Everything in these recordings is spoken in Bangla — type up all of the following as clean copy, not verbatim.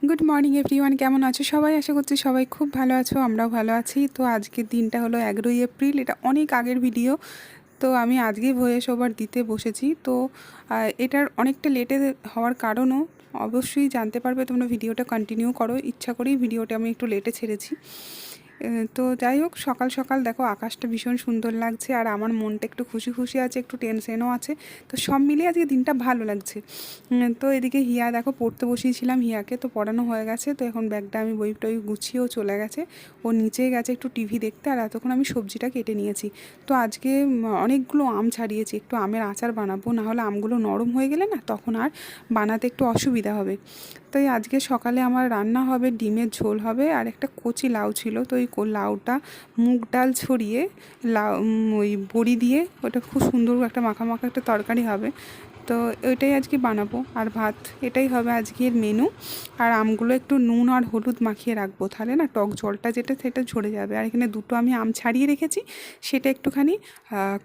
গুড মর্নিং এভরিওয়ান, কেমন আছো সবাই? আশা করছি সবাই খুব ভালো আছো, আমরাও ভালো আছি। তো আজকের দিনটা হলো 11ই এপ্রিল, এটা অনেক আগের ভিডিও। তো আমি আজকেই ভয়েস ওভার দিতে বসেছি। তো এটার অনেকটা লেটে হওয়ার কারণও অবশ্যই জানতে পারবে তোমরা, ভিডিওটা কন্টিনিউ করো। ইচ্ছা করেই ভিডিওটা আমি একটু লেটে ছেড়েছি। তো যাই হোক, সকাল সকাল দেখো আকাশটা ভীষণ সুন্দর লাগছে, আর আমার মনটা একটু খুশি খুশি আছে, একটু টেনশনও আছে। তো সব মিলিয়ে আজকে দিনটা ভালো লাগছে। তো এদিকে হিয়া দেখো পড়তে বসিয়েছিলাম হিয়াকে, তো পড়ানো হয়ে গেছে। তো এখন ব্যাগটা আমি বই টই গুছিয়েও চলে গেছে, ও নিচে গেছে একটু টিভি দেখতে, আর এতক্ষণ আমি সবজিটা কেটে নিয়েছি। তো আজকে অনেকগুলো আম ছাড়িয়েছি, একটু আমের আচার বানাবো, নাহলে আমগুলো নরম হয়ে গেলে না তখন আর বানাতে একটু অসুবিধা হবে। তাই আজকে সকালে আমার রান্না হবে, ডিমের ঝোল হবে, আর একটা কচি লাউ ছিল, তো ওই লাউটা মুগ ডাল ছড়িয়ে লাউ ওই বড়ি দিয়ে ওটা খুব সুন্দর একটা মাখা মাখা একটা তরকারি হবে। তো ওইটাই আজকে বানাবো, আর ভাত, এটাই হবে আজকের মেনু। আর আমগুলো একটু নুন আর হলুদ মাখিয়ে রাখবো, তাহলে না টক জলটা যেটা সেটা ঝরে যাবে। আর এখানে দুটো আমি আম ছাড়িয়ে রেখেছি, সেটা একটুখানি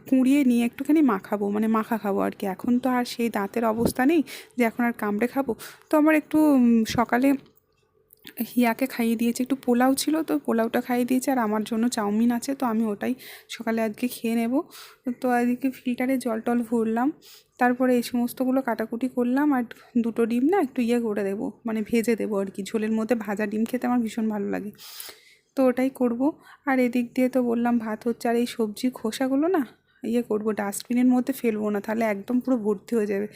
কুড়িয়ে নিয়ে একটুখানি মাখাবো, মানে মাখা খাবো আর কি। এখন তো আর সেই দাঁতের অবস্থা নেই যে এখন আর কামড়ে খাবো। তো আমার একটু সকালে হিয়াকে খাইয়ে দিয়েছি, একটু পোলাও ছিল, তো পোলাওটা খাইয়ে দিয়েছি, আর আমার জন্য চাউমিন আছে, তো আমি ওটাই সকালে আজকে খেয়ে নেব। তো আজকে ফিল্টারে জল টল ভরলাম, তারপরে এই সমস্তগুলো কাটাকুটি করলাম। আর দুটো ডিম না একটু করে দেবো, মানে ভেজে দেবো আর কি। ঝোলের মধ্যে ভাজা ডিম খেতে আমার ভীষণ ভালো লাগে, তো ওটাই করব। আর এদিক দিয়ে তো বললাম ভাত হচ্ছে, আর এই সবজি খোসাগুলো না করব, ডাস্টবিনের মধ্যে ফেলবো না, তাহলে একদম পুরো ভর্তি হয়ে যাবে।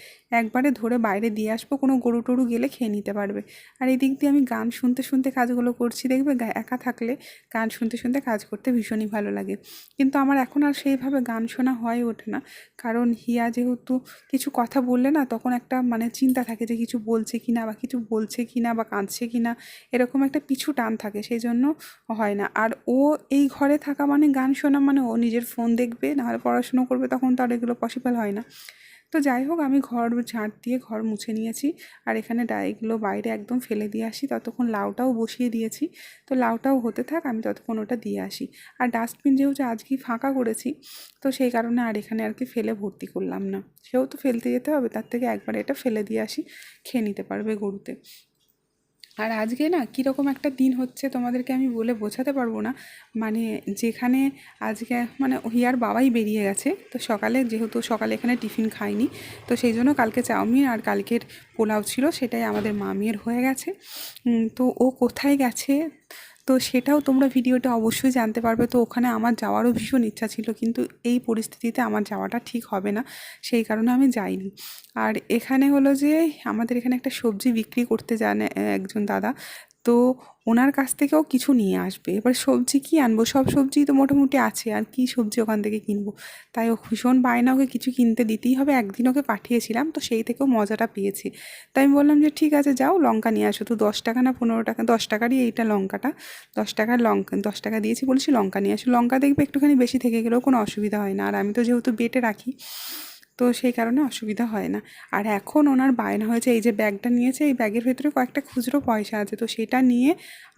একবারে ধরে বাইরে দিয়ে আসবো, কোনো গরু টরু গেলে খেয়ে নিতে পারবে। আর এই দিক দিয়ে আমি গান শুনতে শুনতে কাজগুলো করছি, দেখবে একা থাকলে গান শুনতে শুনতে কাজ করতে ভীষণই ভালো লাগে। কিন্তু আমার এখন আর সেইভাবে গান শোনা হয়ে ওঠে না, কারণ হিয়া যেহেতু কিছু কথা বললে না তখন একটা মানে চিন্তা থাকে যে কিছু বলছে কিনা, বা কিছু বলছে কিনা, বা কাঁদছে কিনা, এরকম একটা পিছু টান থাকে, সেই জন্য হয় না। আর ও এই ঘরে থাকা মানে গান শোনা মানে ও নিজের ফোন দেখবে, নাহলে পড়াশুনো করবে, তখন তো আর এগুলো পসিবল হয় না। তো যাই হোক, আমি ঘর ঝাঁট দিয়ে ঘর মুছে নিয়েছি, আর এখানে ডাইগুলো বাইরে একদম ফেলে দিয়ে আসি। ততক্ষণ লাউটাও বসিয়ে দিয়েছি, তো লাউটাও হতে থাক, আমি ততক্ষণ ওটা দিয়ে আসি। আর ডাস্টবিন যেহেতু আজকেই ফাঁকা করেছি, তো সেই কারণে আর এখানে আর কি ফেলে ভর্তি করলাম না। সেও তো ফেলতে যেতে হবে, তার থেকে একবার এটা ফেলে দিয়ে আসি, খেয়ে নিতে পারবে গরুতে। আর আজকে না কীরকম একটা দিন হচ্ছে তোমাদেরকে আমি বলে বোঝাতে পারবো না। মানে যেখানে আজকে মানে হিয়ার বাবাই বেরিয়ে গেছে, তো সকালে যেহেতু সকালে এখানে টিফিন খাইনি, তো সেই জন্য কালকে চাউমিন আর কালকের পোলাও ছিল, সেটাই আমাদের মামির হয়ে গেছে। তো ও কোথায় গেছে তো সেটাও তোমরা ভিডিওটা অবশ্যই জানতে পারবে। তো ওখানে আমার যাওয়ারও ভীষণ ইচ্ছা ছিল, কিন্তু এই পরিস্থিতিতে আমার যাওয়াটা ঠিক হবে না, সেই কারণে আমি যাইনি। আর এখানে হলো যে আমাদের এখানে একটা সবজি বিক্রি করতে যান একজন দাদা, তো ওনার কাছ থেকেও কিছু নিয়ে আসবে। এবার সবজি কী আনবো, সব সবজি তো মোটামুটি আছে, আর কি সবজি ওখান থেকে কিনবো। তাই ও ভীষণ বায়না, ওকে কিছু কিনতে দিতেই হবে। একদিন ওকে পাঠিয়েছিলাম, তো সেই থেকেও মজাটা পেয়েছি। তাই আমি বললাম যে ঠিক আছে যাও লঙ্কা নিয়ে আসো। তো 10 টাকা না 15 টাকা, 10 টাকারই এইটা লঙ্কাটা, 10 টাকার লঙ্কা, 10 টাকা দিয়েছি, বলছি লঙ্কা নিয়ে আসো। লঙ্কা দেখবে একটুখানি বেশি থেকে গেলেও কোনো অসুবিধা হয় না, আর আমি তো যেহেতু বেটে রাখি, তো সেই কারণে অসুবিধা হয় না। আর এখন ওনার বায়না হয়েছে, এই যে ব্যাগটা নিয়েছে, এই ব্যাগের ভেতরে কয়েকটা খুচরো পয়সা আছে, তো সেটা নিয়ে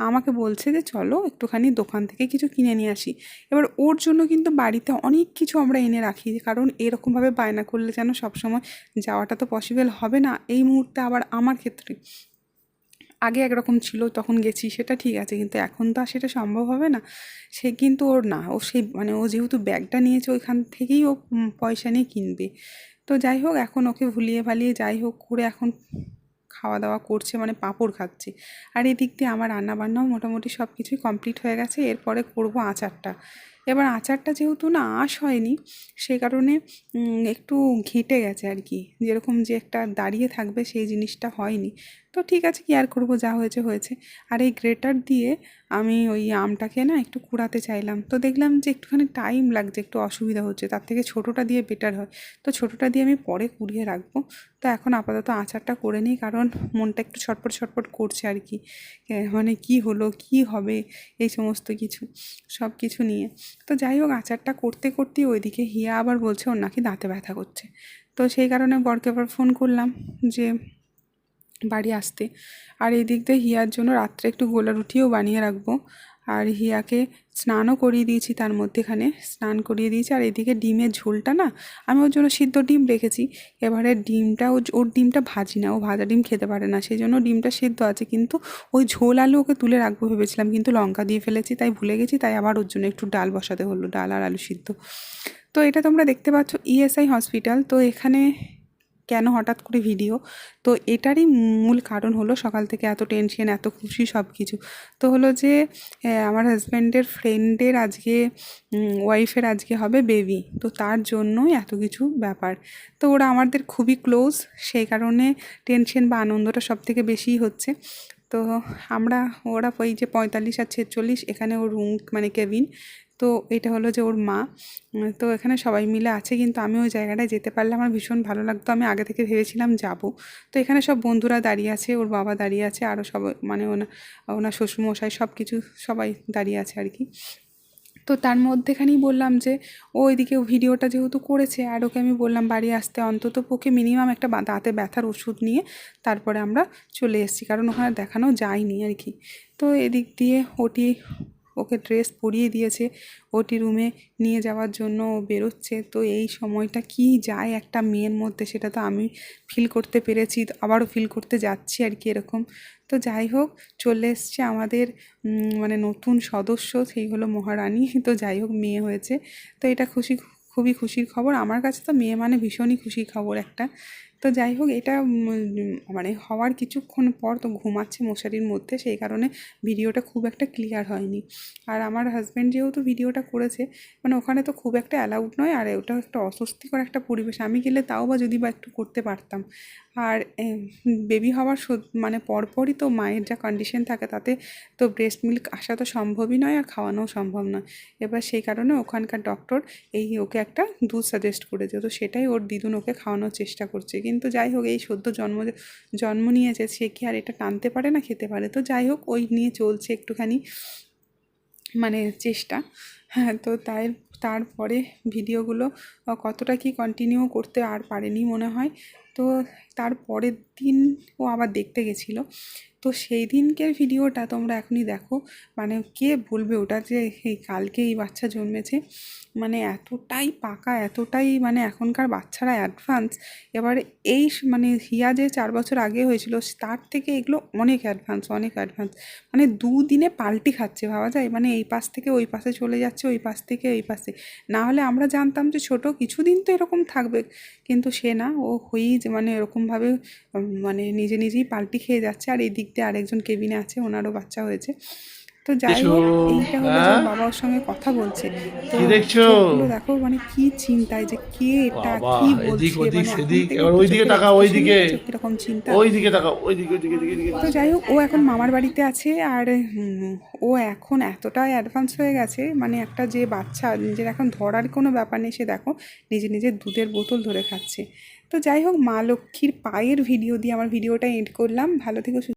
আমাকে বলছে যে চলো একটুখানি দোকান থেকে কিছু কিনে নিয়ে আসি। এবার ওর জন্য কিন্তু বাড়িতে অনেক কিছু আমরা এনে রাখি, কারণ এরকমভাবে বায়না করলে যেন সবসময় যাওয়াটা তো পসিবল হবে না এই মুহূর্তে। আবার আমার ক্ষেত্রে আগে একরকম ছিল, তখন গেছি, সেটা ঠিক আছে, কিন্তু এখন তো আর সেটা সম্ভব হবে না। সে কিন্তু ওর না, ও সেই মানে ও যেহেতু ব্যাগটা নিয়েছে ওইখান থেকেই ও পয়সা নিয়ে কিনবে। তো যাই হোক, এখন ওকে ভুলিয়ে ভালিয়ে যাই হোক করে এখন খাওয়া দাওয়া করছে, মানে পাঁপড় খাচ্ছে। আর এদিক দিয়ে আমার রান্নাবান্নাও মোটামুটি সব কিছুই কমপ্লিট হয়ে গেছে, এরপরে করব আচারটা। এবার আচারটা যেহেতু না আঁশ হয়নি, সেই কারণে একটু ঘেঁটে গেছে আর কি, যেরকম যে একটা দাঁড়িয়ে থাকবে সেই জিনিসটা হয়নি। তো ঠিক আছে, কি আর করবো, যা হয়েছে হয়েছে। আর এই গ্রেটার দিয়ে আমি ওই আমটাকে না একটু কুড়াতে চাইলাম, তো দেখলাম যে একটুখানি টাইম লাগছে, একটু অসুবিধা হচ্ছে, তার থেকে ছোটোটা দিয়ে বেটার হয়। তো ছোটোটা দিয়ে আমি পরে কুড়িয়ে রাখবো। তো এখন আপাতত আচারটা করে নিই, কারণ মনটা একটু ছটপট ছটপট করছে আর কি, মানে কি হলো কি হবে এই সমস্ত কিছু, সব কিছু নিয়ে। তো যাই হোক, আচারটা করতে করতেই ওইদিকে হিয়া আবার বলছে ওর নাকি দাঁতে ব্যথা করছে। তো সেই কারণে বরকে আবার ফোন করলাম যে বাড়ি আসতে। আর এই দিক দিয়ে হিয়ার জন্য রাত্রে একটু গোলা রুটিও বানিয়ে রাখবো। আর হিয়াকে স্নানও করিয়ে দিয়েছি, তার মধ্যেখানে স্নান করিয়ে দিয়েছি। আর এদিকে ডিমের ঝোলটা না আমি ওর জন্য সিদ্ধ ডিম রেখেছি, এবারে ডিমটা ওর ডিমটা ভাজি না, ও ভাজা ডিম খেতে পারে না, সেই জন্য ডিমটা সিদ্ধ আছে, কিন্তু ওই ঝোল আলু ওকে তুলে রাখবো ভেবেছিলাম, কিন্তু লঙ্কা দিয়ে ফেলেছি তাই ভুলে গেছি, তাই আবার ওর জন্য একটু ডাল বসাতে হলো, ডাল আর আলু সিদ্ধ। তো এটা তোমরা দেখতে পাচ্ছ ইএসআই হসপিটাল। তো এখানে কেন হঠাৎ করে ভিডিও, তো এটারই মূল কারণ হলো সকাল থেকে এত টেনশন, এত খুশি সব কিছু। তো হলো যে আমার হাজব্যান্ডের ফ্রেন্ডের আজকে ওয়াইফের আজকে হবে বেবি, তো তার জন্যই এত কিছু ব্যাপার। তো ওরা আমাদের খুবই ক্লোজ, সেই কারণে টেনশন বা আনন্দটা সব থেকে বেশিই হচ্ছে। তো ওরা ওই যে 45 আর 46 এখানে ওর রুম মানে কেবিন, তো এটা হলো যে ওর মা। তো এখানে সবাই মিলে আছে, কিন্তু আমি ওই জায়গাটায় যেতে পারলে আমার ভীষণ ভালো লাগতো, আমি আগে থেকে ভেবেছিলাম যাব। তো এখানে সব বন্ধুরা দাঁড়িয়ে আছে, ওর বাবা দাঁড়িয়ে আছে, আরও সবাই মানে ওনার শ্বশুরমশাই সব কিছু সবাই দাঁড়িয়ে আছে আর কি। তো তার মধ্যেখানেই বললাম যে ও এদিকে ভিডিওটা যেহেতু করেছে, আর ওকে আমি বললাম বাড়ি আসতে অন্তত পক্ষে মিনিমাম একটা দাঁতে ব্যথার ওষুধ নিয়ে তারপরে আমরা চলে এসেছি, কারণ ওখানে দেখানো যায়নি আর কি। তো এদিক দিয়ে ওকে ড্রেস পরিয়ে দিয়েছে, ওটি রুমে নিয়ে যাওয়ার জন্য ও বেরোচ্ছে। তো এই সময়টা কি যায় একটা মেয়ের মধ্যে, সেটা তো আমি ফিল করতে পেরেছি, আবারও ফিল করতে যাচ্ছি আর কি এরকম। তো যাই হোক, চলে এসছে আমাদের মানে নতুন সদস্য, সেই হলো মহারানী। তো যাই হোক, মেয়ে হয়েছে, তো এটা খুবই খুশির খবর আমার কাছে, তো মেয়ে মানে ভীষণই খুশির খবর একটা। তো যাই হোক, এটা মানে হওয়ার কিছুক্ষণ পর তো ঘুমাচ্ছে মশারির মধ্যে, সেই কারণে ভিডিওটা খুব একটা ক্লিয়ার হয়নি। আর আমার হাজব্যান্ড যেহেতু ভিডিওটা করেছে, মানে ওখানে তো খুব একটা অ্যালাউড নয়, আর ওটা একটা অস্বস্তিকর একটা পরিবেশ, আমি গেলে তাও বা যদি বা একটু করতে পারতাম। আর বেবি হওয়ার মানে পরপরই তো মায়ের যা কন্ডিশন থাকে, তাতে তো ব্রেস্ট মিল্ক আসা তো সম্ভবই নয়, আর খাওয়ানোও সম্ভব নয়। এবার সেই কারণে ওখানকার ডক্টর ওকে একটা দুধ সাজেস্ট করেছে, তো সেটাই ওর দিদুন ওকে খাওয়ানোর চেষ্টা করছে। কিন্তু যাই হোক, এই সদ্য জন্ম নিয়েছে, সে কি আর এটা টানতে পারে না খেতে পারে? তো যাই হোক, ওই নিয়ে চলছে একটুখানি মানে চেষ্টা। হ্যাঁ, তো তারপরে ভিডিওগুলো কতটা কি কন্টিনিউ করতে আর পারেনি মনে হয়। তো তারপরের দিন ও আবার দেখতে গেছিলো, তো সেই দিনকের ভিডিওটা তোমরা এখনই দেখো। মানে কে বলবে ওটা যে কালকে এই বাচ্চা জন্মেছে, মানে এতটাই পাকা, এতটাই মানে এখনকার বাচ্চারা অ্যাডভান্স। এবারে মানে হিয়া যে 4 বছর আগে হয়েছিল, তার থেকে এগুলো অনেক অ্যাডভান্স, অনেক অ্যাডভান্স। মানে দুদিনে পাল্টি খাচ্ছে, ভাবা যায়, মানে এই পাশ থেকে ওই পাশে চলে যাচ্ছে, ওই পাশ থেকে এই পাশে। না হলে আমরা জানতাম যে ছোট কিছুদিন তো এরকম থাকবে, কিন্তু সে না, ও হয়েই যে মানে এরকমভাবে মানে নিজেই পাল্টি খেয়ে যাচ্ছে। আর এই দিক দিয়ে আরেকজন কেবিনে আছে, ওনারও বাচ্চা হয়েছে। তো যাই হোক, এইটা হলো যে ওর বাবা ওর সঙ্গে কথা বলছে, তো কি দেখছো? চোখগুলো দেখো, মানে কি চিন্তায় যে কে এটা বাবা, কি এদিক বলছে, ওদিক মানে এখন সেদিক, থেকে এবার একটু ওইদিকে চোখের তাকাও, এক্সপ্রেশনই ওইদিকে, দেখছো কিরকম চিন্তা। ওইদিকে তাকাও, ওইদিকে ওইদিকে ওইদিকে ওইদিকে। তো যাই হোক, ও এখন মামার বাড়িতে আছে, আর ও এখন এতটাই অ্যাডভান্স হয়ে গেছে, মানে একটা যে বাচ্চা নিজের এখন ধরার কোনো ব্যাপার নেই, সে দেখো নিজের দুধের বোতল ধরে খাচ্ছে। তো যাই হোক, মা লক্ষ্মীর পায়ের ভিডিও দিয়ে আমার ভিডিওটা এন্ড করলাম। ভালো থেকো।